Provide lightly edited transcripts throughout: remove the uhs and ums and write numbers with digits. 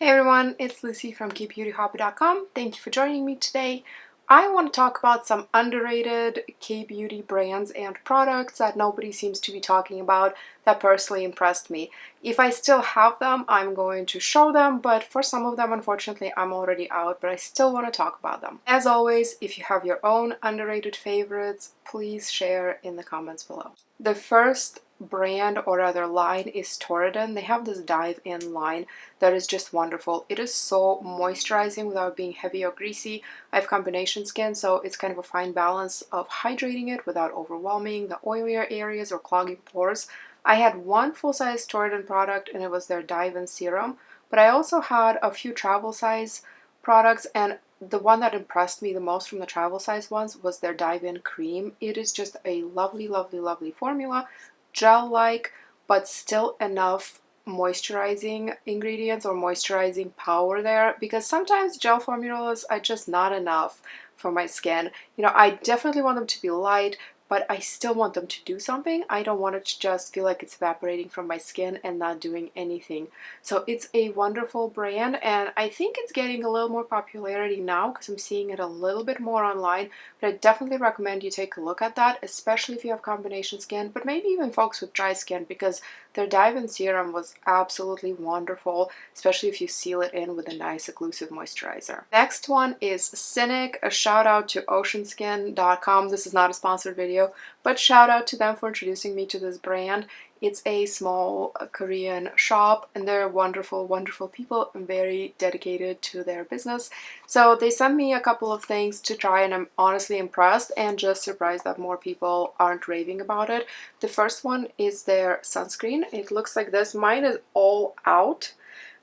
Hey everyone, it's Lucy from KBeautyHobbit.com. Thank you for joining me today. I want to talk about some underrated K-beauty brands and products that nobody seems to be talking about that personally impressed me. If I still have them, I'm going to show them, but for some of them, unfortunately, I'm already out, but I still want to talk about them. As always, if you have your own underrated favorites, please share in the comments below. The first brand, or rather line, is Torriden. They have this dive-in line that is just wonderful. It is so moisturizing without being heavy or greasy. I have combination skin, so it's kind of a fine balance of hydrating it without overwhelming the oilier areas or clogging pores. I had one full-size Torriden product and it was their dive-in serum, but I also had a few travel size products, and the one that impressed me the most from the travel size ones was their dive-in cream. It is just a lovely, lovely, lovely formula, gel-like, but still enough moisturizing ingredients or moisturizing power there, because sometimes gel formulas are just not enough for my skin. You know, I definitely want them to be light, but I still want them to do something. I don't want it to just feel like it's evaporating from my skin and not doing anything. So it's a wonderful brand, and I think it's getting a little more popularity now because I'm seeing it a little bit more online, but I definitely recommend you take a look at that, especially if you have combination skin, but maybe even folks with dry skin, because their dive-in serum was absolutely wonderful, especially if you seal it in with a nice occlusive moisturizer. Next one is Cynic. A shout out to oceanskin.com. This is not a sponsored video, but shout out to them for introducing me to this brand. It's a small Korean shop, and they're wonderful, wonderful people and very dedicated to their business. So they sent me a couple of things to try, and I'm honestly impressed and just surprised that more people aren't raving about it. The first one is their sunscreen. It looks like this. Mine is all out.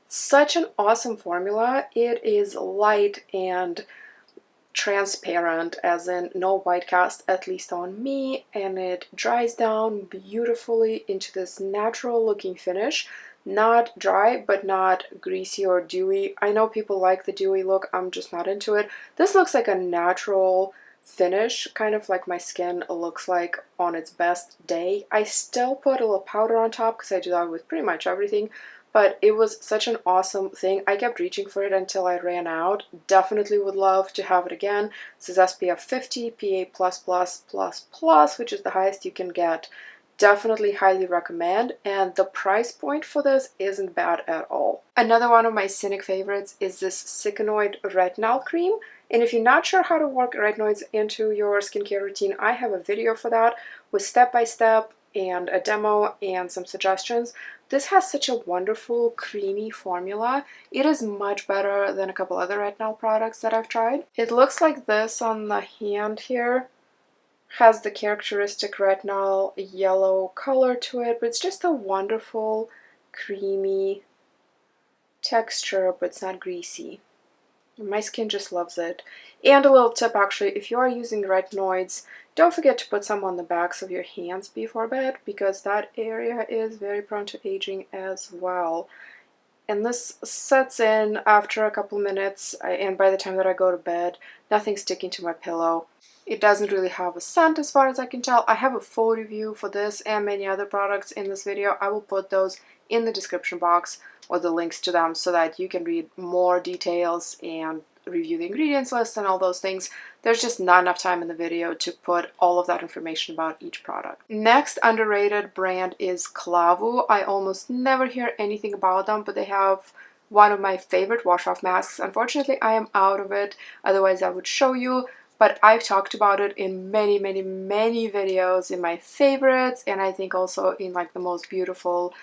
Such an awesome formula. It is light and transparent, as in no white cast, at least on me, and it dries down beautifully into this natural looking finish. Not dry, but not greasy or dewy. I know people like the dewy look, I'm just not into it. This looks like a natural finish, kind of like my skin looks like on its best day. I still put a little powder on top because I do that with pretty much everything, but it was such an awesome thing. I kept reaching for it until I ran out. Definitely would love to have it again. This is SPF 50, PA++++, which is the highest you can get. Definitely highly recommend, and the price point for this isn't bad at all. Another one of my Cynic favorites is this Cicanoid Retinal cream, and if you're not sure how to work retinoids into your skincare routine, I have a video for that with step-by-step and a demo and some suggestions. This has such a wonderful creamy formula. It is much better than a couple other retinol products that I've tried. It looks like this on the hand here. Has the characteristic retinol yellow color to it, but it's just a wonderful creamy texture, but it's not greasy. My skin just loves it. And a little tip, actually, if you are using retinoids, don't forget to put some on the backs of your hands before bed, because that area is very prone to aging as well. And this sets in after a couple minutes, and by the time that I go to bed, nothing's sticking to my pillow. It doesn't really have a scent as far as I can tell. I have a full review for this and many other products in this video. I will put those in the description box or the links to them so that you can read more details and review the ingredients list and all those things. There's just not enough time in the video to put all of that information about each product. Next underrated brand is Klavuu. I almost never hear anything about them, but they have one of my favorite wash-off masks. Unfortunately, I am out of it. Otherwise, I would show you. But I've talked about it in many, many, many videos in my favorites, and I think also in like the most beautiful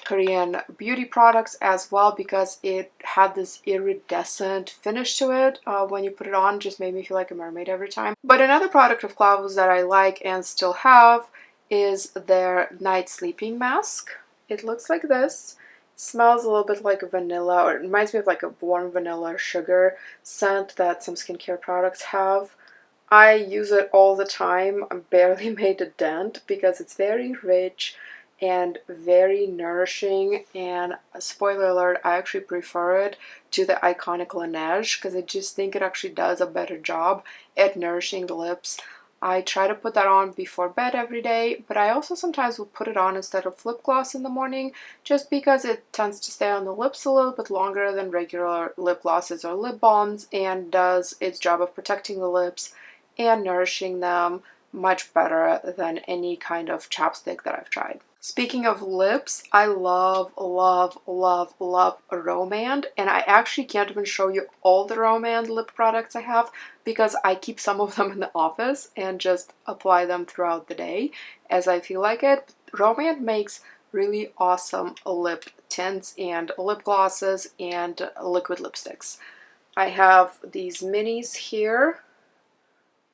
Korean beauty products as well, because it had this iridescent finish to it. When you put it on, just made me feel like a mermaid every time. But another product of Klavuu's that I like and still have is their night sleeping mask. It looks like this. Smells a little bit like vanilla, or it reminds me of like a warm vanilla sugar scent that some skincare products have. I use it all the time. I barely made a dent because it's very rich and very nourishing, and spoiler alert, I actually prefer it to the iconic Laneige because I just think it actually does a better job at nourishing the lips. I try to put that on before bed every day, but I also sometimes will put it on instead of lip gloss in the morning just because it tends to stay on the lips a little bit longer than regular lip glosses or lip balms and does its job of protecting the lips and nourishing them much better than any kind of chapstick that I've tried. Speaking of lips, I love, love, love, love Rom&nd, and I actually can't even show you all the Rom&nd lip products I have because I keep some of them in the office and just apply them throughout the day as I feel like it. Rom&nd makes really awesome lip tints and lip glosses and liquid lipsticks. I have these minis here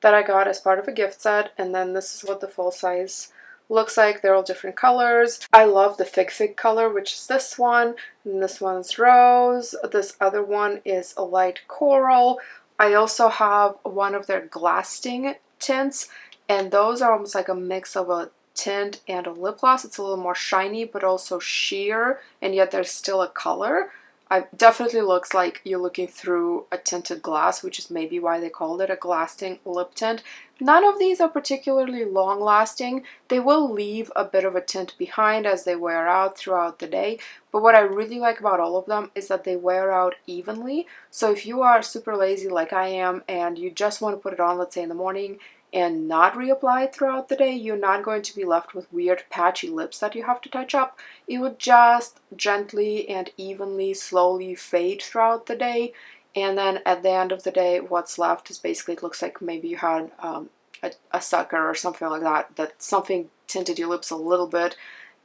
that I got as part of a gift set, and then this is what the full size looks like. They're all different colors. I love the Fig color, which is this one, and this one's rose. This other one is a light coral. I also have one of their Glasting tints, and those are almost like a mix of a tint and a lip gloss. It's a little more shiny but also sheer, and yet there's still a color. It definitely looks like you're looking through a tinted glass, which is maybe why they called it a Glasting lip tint. None of these are particularly long lasting. They will leave a bit of a tint behind as they wear out throughout the day, but what I really like about all of them is that they wear out evenly. So if you are super lazy like I am and you just want to put it on, let's say in the morning, and not reapply it throughout the day, you're not going to be left with weird patchy lips that you have to touch up. It would just gently and evenly, slowly fade throughout the day, and then at the end of the day, what's left is basically, it looks like maybe you had a sucker or something like that, that something tinted your lips a little bit.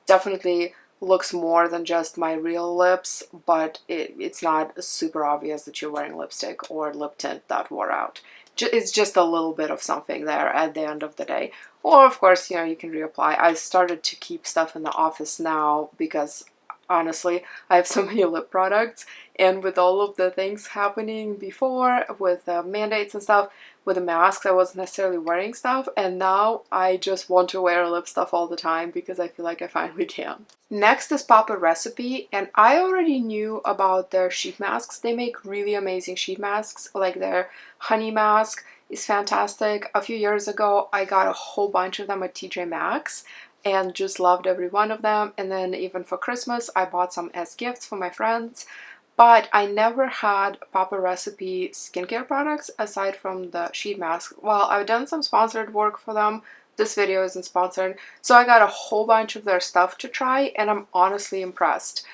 Definitely looks more than just my real lips, but it's not super obvious that you're wearing lipstick or lip tint that wore out. It's just a little bit of something there at the end of the day. Or of course, you know, you can reapply. I started to keep stuff in the office now because honestly, I have so many lip products, and with all of the things happening before with mandates and stuff, with the masks, I wasn't necessarily wearing stuff, and now I just want to wear lip stuff all the time because I feel like I finally can. Next is Papa Recipe, and I already knew about their sheet masks. They make really amazing sheet masks, like their honey mask is fantastic. A few years ago, I got a whole bunch of them at TJ Maxx and just loved every one of them, and then even for Christmas, I bought some as gifts for my friends. But I never had Papa Recipe skincare products aside from the sheet mask. Well, I've done some sponsored work for them. This video isn't sponsored. So I got a whole bunch of their stuff to try, and I'm honestly impressed.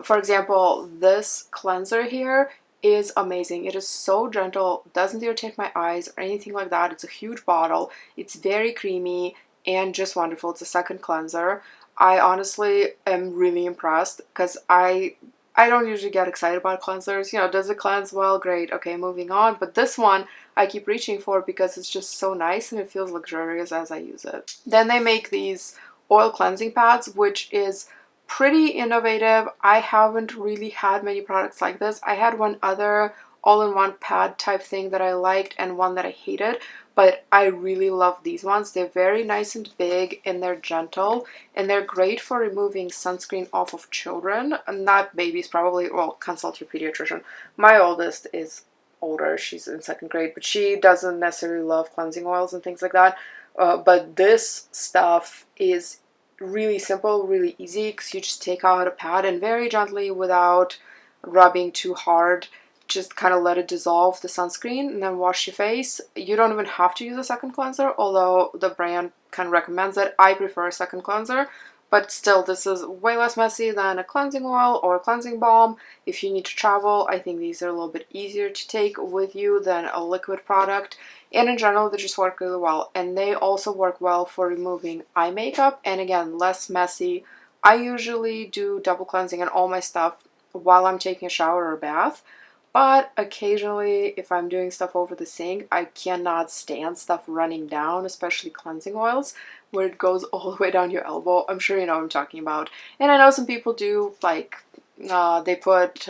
For example, this cleanser here is amazing. It is so gentle, doesn't irritate my eyes or anything like that. It's a huge bottle. It's very creamy and just wonderful. It's a second cleanser. I honestly am really impressed because I don't usually get excited about cleansers. You know, does it cleanse well? Great. Okay, moving on. But this one I keep reaching for because it's just so nice and it feels luxurious as I use it. Then they make these oil cleansing pads, which is pretty innovative. I haven't really had many products like this. I had one other all-in-one pad type thing that I liked and one that I hated, but I really love these ones. They're very nice and big and they're gentle, and they're great for removing sunscreen off of children, not babies probably. Well, consult your pediatrician. My oldest is older, she's in second grade, but she doesn't necessarily love cleansing oils and things like that. But this stuff is really simple, really easy, because you just take out a pad and very gently, without rubbing too hard, just kind of let it dissolve the sunscreen and then wash your face. You don't even have to use a second cleanser, although the brand kind of recommends it. I prefer a second cleanser, but still, this is way less messy than a cleansing oil or a cleansing balm. If you need to travel, I think these are a little bit easier to take with you than a liquid product. And in general, they just work really well. And they also work well for removing eye makeup. And again, less messy. I usually do double cleansing and all my stuff while I'm taking a shower or a bath. But occasionally, if I'm doing stuff over the sink, I cannot stand stuff running down, especially cleansing oils, where it goes all the way down your elbow. I'm sure you know what I'm talking about. And I know some people do, like, they put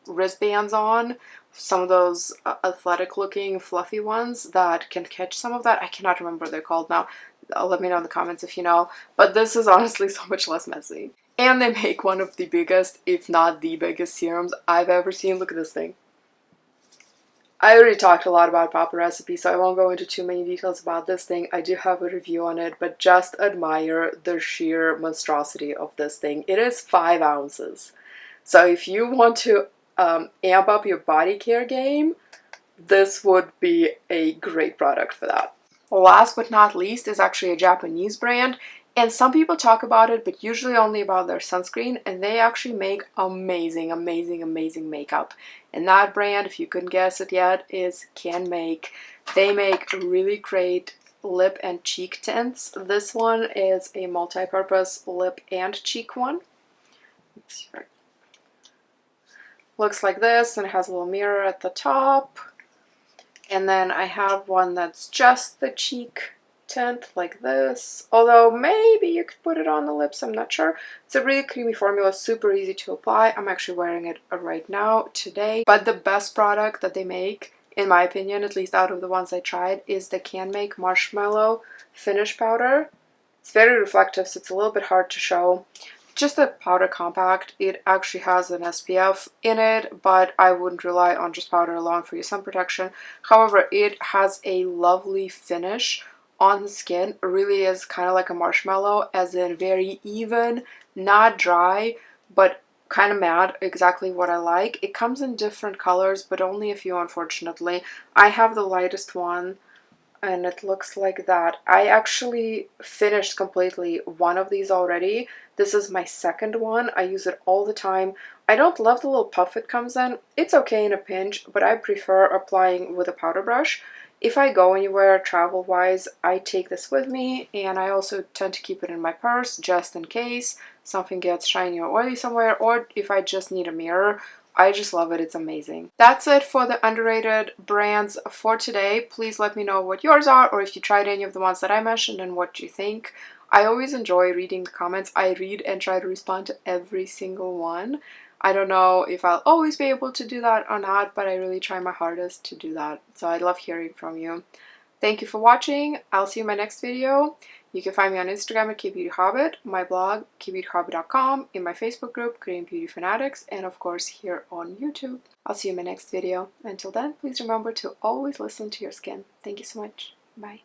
wristbands on, some of those athletic-looking, fluffy ones that can catch some of that. I cannot remember what they're called now. Let me know in the comments if you know. But this is honestly so much less messy. And they make one of the biggest, if not the biggest, serums I've ever seen. Look at this thing. I already talked a lot about Papa Recipe, so I won't go into too many details about this thing. I do have a review on it, but just admire the sheer monstrosity of this thing. It is 5 ounces. So if you want to amp up your body care game, this would be a great product for that. Last but not least is actually a Japanese brand, and some people talk about it, but usually only about their sunscreen, and they actually make amazing, amazing, amazing makeup. And that brand, if you couldn't guess it yet, is Canmake. They make really great lip and cheek tints. This one is a multi-purpose lip and cheek one. Looks like this, and it has a little mirror at the top. And then I have one that's just the cheek tint, like this. Although maybe you could put it on the lips, I'm not sure. It's a really creamy formula, super easy to apply. I'm actually wearing it right now, today. But the best product that they make, in my opinion, at least out of the ones I tried, is the Canmake Marshmallow Finish Powder. It's very reflective, so it's a little bit hard to show. Just a powder compact. It actually has an SPF in it, but I wouldn't rely on just powder alone for your sun protection. However, it has a lovely finish on the skin. It really is kind of like a marshmallow, as in very even, not dry, but kind of matte, exactly what I like. It comes in different colors, but only a few, unfortunately. I have the lightest one, and it looks like that. I actually finished completely one of these already. This is my second one. I use it all the time. I don't love the little puff it comes in. It's okay in a pinch, but I prefer applying with a powder brush. If I go anywhere travel-wise, I take this with me, and I also tend to keep it in my purse just in case something gets shiny or oily somewhere, or if I just need a mirror. I just love it. It's amazing. That's it for the underrated brands for today. Please let me know what yours are, or if you tried any of the ones that I mentioned and what you think. I always enjoy reading the comments. I read and try to respond to every single one. I don't know if I'll always be able to do that or not, but I really try my hardest to do that. So I love hearing from you. Thank you for watching. I'll see you in my next video. You can find me on Instagram at KBeautyHobbit, my blog, KBeautyHobbit.com, in my Facebook group, Korean Beauty Fanatics, and of course here on YouTube. I'll see you in my next video. Until then, please remember to always listen to your skin. Thank you so much. Bye.